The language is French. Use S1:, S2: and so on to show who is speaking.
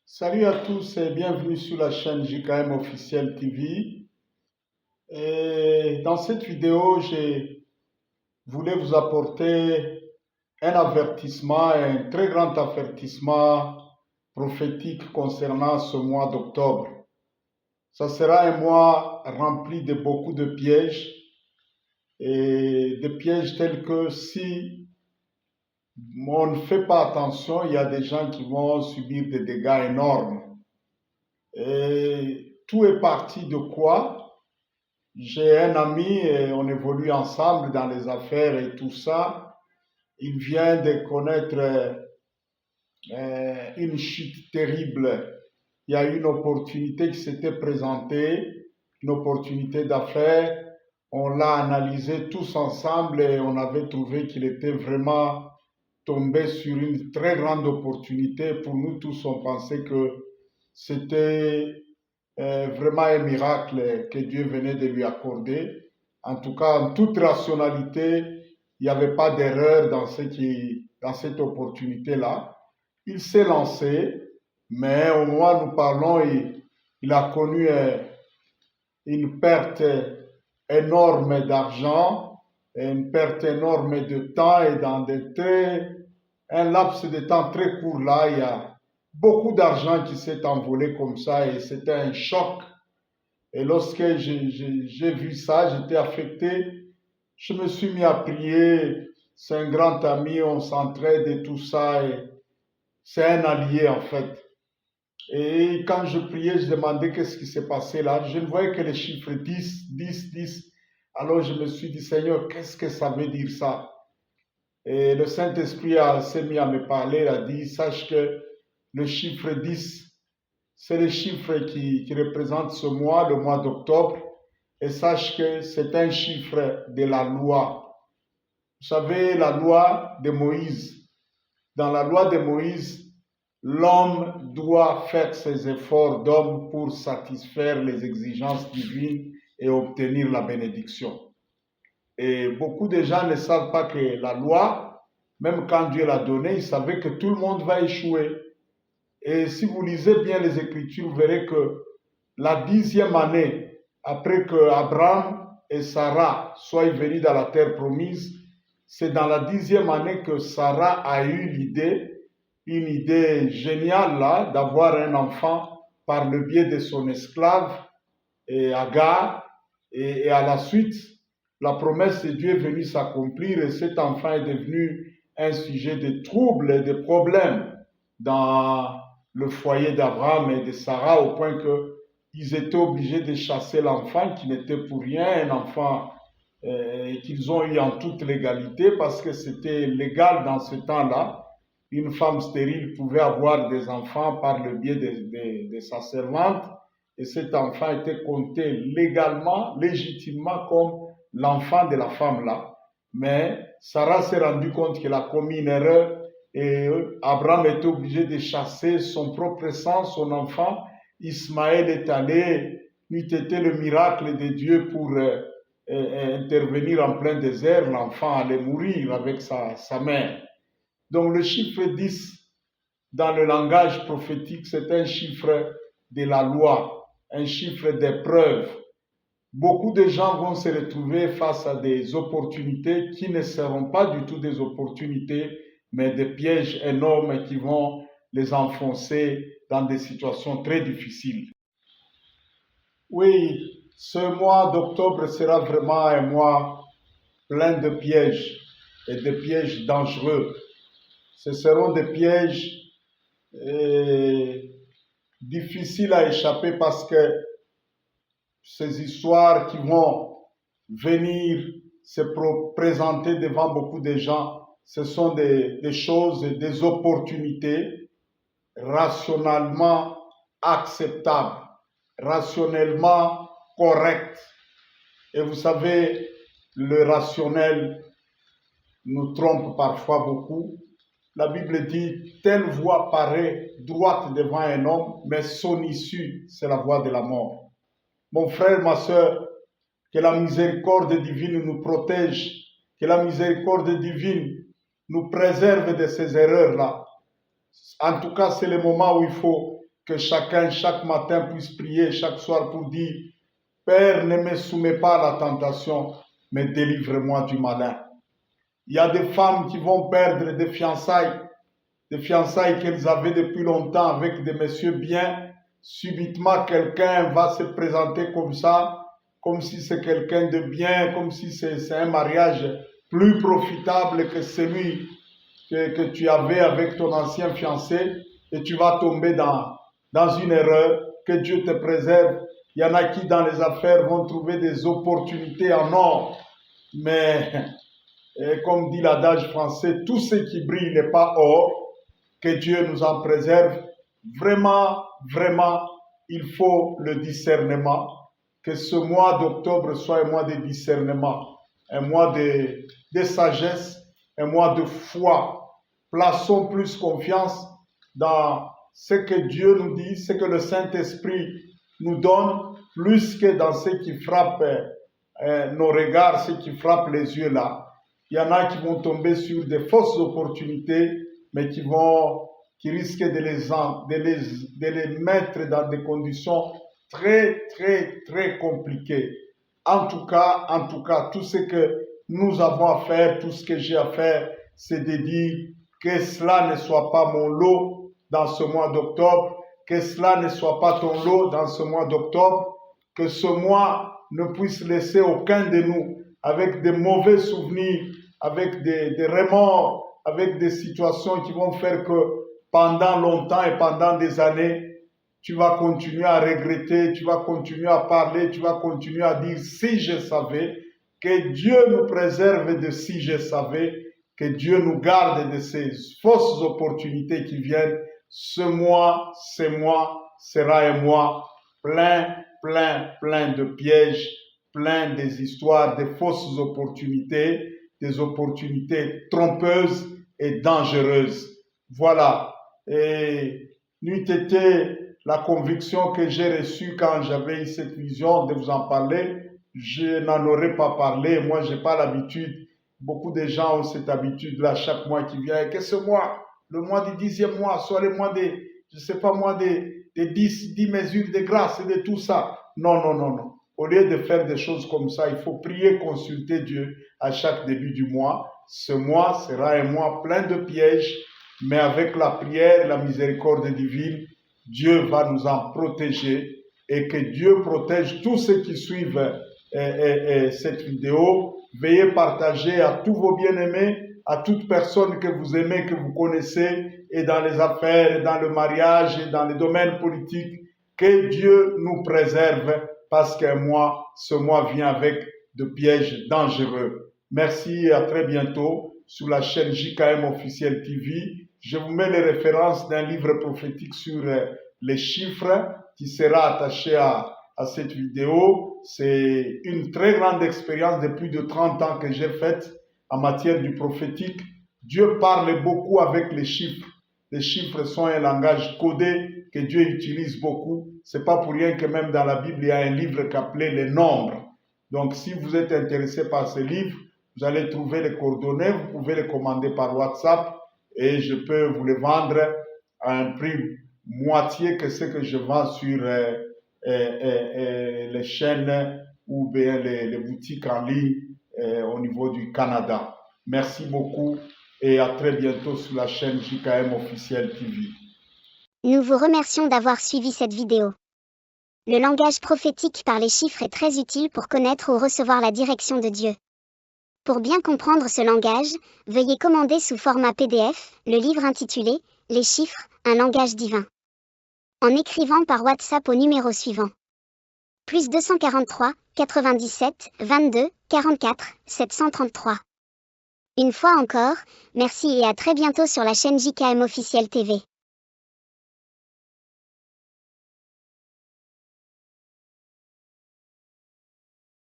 S1: Salut à tous et bienvenue sur la chaîne JKM Officiel TV. Et dans cette vidéo, je voulais vous apporter un avertissement, un très grand avertissement prophétique concernant ce mois d'octobre. Ça sera un mois rempli de beaucoup de pièges et de pièges tels que si on ne fait pas attention, il y a des gens qui vont subir des dégâts énormes. Et tout est parti de quoi? J'ai un ami et on évolue ensemble dans les affaires et tout ça. Il vient de connaître une chute terrible. Il y a une opportunité qui s'était présentée, une opportunité d'affaires. On l'a analysé tous ensemble et on avait trouvé qu'il était vraiment tombé sur une très grande opportunité. Pour nous tous, on pensait que c'était vraiment un miracle que Dieu venait de lui accorder. En tout cas, en toute rationalité, il n'y avait pas d'erreur dans cette opportunité-là. Il s'est lancé, mais au moment où nous parlons, il a connu une perte énorme d'argent, une perte énorme de temps et dans un laps de temps très court là, il y a beaucoup d'argent qui s'est envolé comme ça et c'était un choc. Et lorsque j'ai vu ça, j'étais affecté. Je me suis mis à prier. C'est un grand ami, on s'entraide et tout ça. Et c'est un allié en fait. Et quand je priais, je demandais qu'est-ce qui s'est passé là. Je ne voyais que les chiffres 10, 10, 10. Alors je me suis dit, Seigneur, qu'est-ce que ça veut dire ça? Et le Saint-Esprit s'est mis à me parler, il a dit, sache que le chiffre 10, c'est le chiffre qui représente ce mois, le mois d'octobre, et sache que c'est un chiffre de la loi. Vous savez, la loi de Moïse. Dans la loi de Moïse, l'homme doit faire ses efforts d'homme pour satisfaire les exigences divines et obtenir la bénédiction. Et beaucoup de gens ne savent pas que la loi, même quand Dieu l'a donnée, il savait que tout le monde va échouer. Et si vous lisez bien les Écritures, vous verrez que la 10e année, après que Abraham et Sarah soient venus dans la terre promise, c'est dans la 10e année que Sarah a eu une idée géniale là, d'avoir un enfant par le biais de son esclave et Agar. Et à la suite, la promesse de Dieu est venue s'accomplir et cet enfant est devenu un sujet de troubles et de problèmes dans le foyer d'Abraham et de Sarah au point qu'ils étaient obligés de chasser l'enfant qui n'était pour rien, un enfant qu'ils ont eu en toute légalité parce que c'était légal dans ce temps-là. Une femme stérile pouvait avoir des enfants par le biais de sa servante et cet enfant était compté légalement, légitimement comme l'enfant de la femme-là. Mais Sarah s'est rendue compte qu'elle a commis une erreur et Abraham était obligé de chasser son propre sang, son enfant. Ismaël est allé, n'eût été le miracle de Dieu pour intervenir en plein désert, l'enfant allait mourir avec sa mère. Donc le chiffre 10 dans le langage prophétique, c'est un chiffre de la loi, un chiffre d'épreuve. Beaucoup de gens vont se retrouver face à des opportunités qui ne seront pas du tout des opportunités, mais des pièges énormes qui vont les enfoncer dans des situations très difficiles. Oui, ce mois d'octobre sera vraiment un mois plein de pièges et de pièges dangereux. Ce seront des pièges difficiles à échapper parce que ces histoires qui vont venir se présenter devant beaucoup de gens, ce sont des choses, des opportunités rationnellement acceptables, rationnellement correctes. Et vous savez, le rationnel nous trompe parfois beaucoup. La Bible dit, telle voie paraît droite devant un homme, mais son issue, c'est la voie de la mort. Mon frère, ma soeur, que la miséricorde divine nous protège, que la miséricorde divine nous préserve de ces erreurs-là. En tout cas, c'est le moment où il faut que chacun, chaque matin, puisse prier, chaque soir pour dire, Père, ne me soumets pas à la tentation, mais délivre-moi du malin. Il y a des femmes qui vont perdre des fiançailles qu'elles avaient depuis longtemps avec des messieurs bien. Subitement, quelqu'un va se présenter comme ça, comme si c'est quelqu'un de bien, comme si c'est un mariage plus profitable que celui que tu avais avec ton ancien fiancé, et tu vas tomber dans une erreur. Que Dieu te préserve. Il y en a qui, dans les affaires, vont trouver des opportunités en or. Mais, comme dit l'adage français, tout ce qui brille n'est pas or. Que Dieu nous en préserve. Vraiment, vraiment, il faut le discernement. Que ce mois d'octobre soit un mois de discernement, un mois de sagesse, un mois de foi. Plaçons plus confiance dans ce que Dieu nous dit, ce que le Saint-Esprit nous donne, plus que dans ce qui frappe nos regards, ce qui frappe les yeux là. Il y en a qui vont tomber sur des fausses opportunités, mais qui risquent de les mettre dans des conditions très, très, très compliquées. En tout cas, tout ce que nous avons à faire, tout ce que j'ai à faire, c'est de dire que cela ne soit pas mon lot dans ce mois d'octobre, que cela ne soit pas ton lot dans ce mois d'octobre, que ce mois ne puisse laisser aucun de nous avec des mauvais souvenirs, avec des remords, avec des situations qui vont faire que pendant longtemps et pendant des années, tu vas continuer à regretter, tu vas continuer à parler, tu vas continuer à dire si je savais, que Dieu nous préserve de si je savais, que Dieu nous garde de ces fausses opportunités qui viennent. Ce mois sera un mois plein de pièges, plein des histoires, des fausses opportunités, des opportunités trompeuses et dangereuses. Voilà. Et n'eût été la conviction que j'ai reçue quand j'avais eu cette vision de vous en parler, je n'en aurais pas parlé. Moi, je n'ai pas l'habitude. Beaucoup de gens ont cette habitude-là chaque mois qui vient. Et que ce mois, le mois du 10e mois, soit le mois des, je ne sais pas moi, des 10 mesures de grâce et de tout ça. Non. Au lieu de faire des choses comme ça, il faut prier, consulter Dieu à chaque début du mois. Ce mois sera un mois plein de pièges, mais avec la prière et la miséricorde divine, Dieu va nous en protéger et que Dieu protège tous ceux qui suivent cette vidéo. Veuillez partager à tous vos bien-aimés, à toute personne que vous aimez, que vous connaissez, et dans les affaires, et dans le mariage, et dans les domaines politiques. Que Dieu nous préserve parce ce mois vient avec de pièges dangereux. Merci et à très bientôt sur la chaîne JKM Officiel TV. Je vous mets les références d'un livre prophétique sur les chiffres qui sera attaché à cette vidéo. C'est une très grande expérience de plus de 30 ans que j'ai faite en matière du prophétique. Dieu parle beaucoup avec les chiffres. Les chiffres sont un langage codé que Dieu utilise beaucoup. C'est pas pour rien que même dans la Bible, il y a un livre appelé les nombres. Donc, si vous êtes intéressé par ce livre, vous allez trouver les coordonnées. Vous pouvez les commander par WhatsApp et je peux vous les vendre à un prix moitié que ce que je vends sur les chaînes ou bien les boutiques en ligne au niveau du Canada. Merci beaucoup et à très bientôt sur la chaîne JKM Officiel TV.
S2: Nous vous remercions d'avoir suivi cette vidéo. Le langage prophétique par les chiffres est très utile pour connaître ou recevoir la direction de Dieu. Pour bien comprendre ce langage, veuillez commander sous format PDF le livre intitulé « Les chiffres, un langage divin » en écrivant par WhatsApp au numéro suivant. +243 97 22 44 733. Une fois encore, merci et à très bientôt sur la chaîne JKM Officiel TV.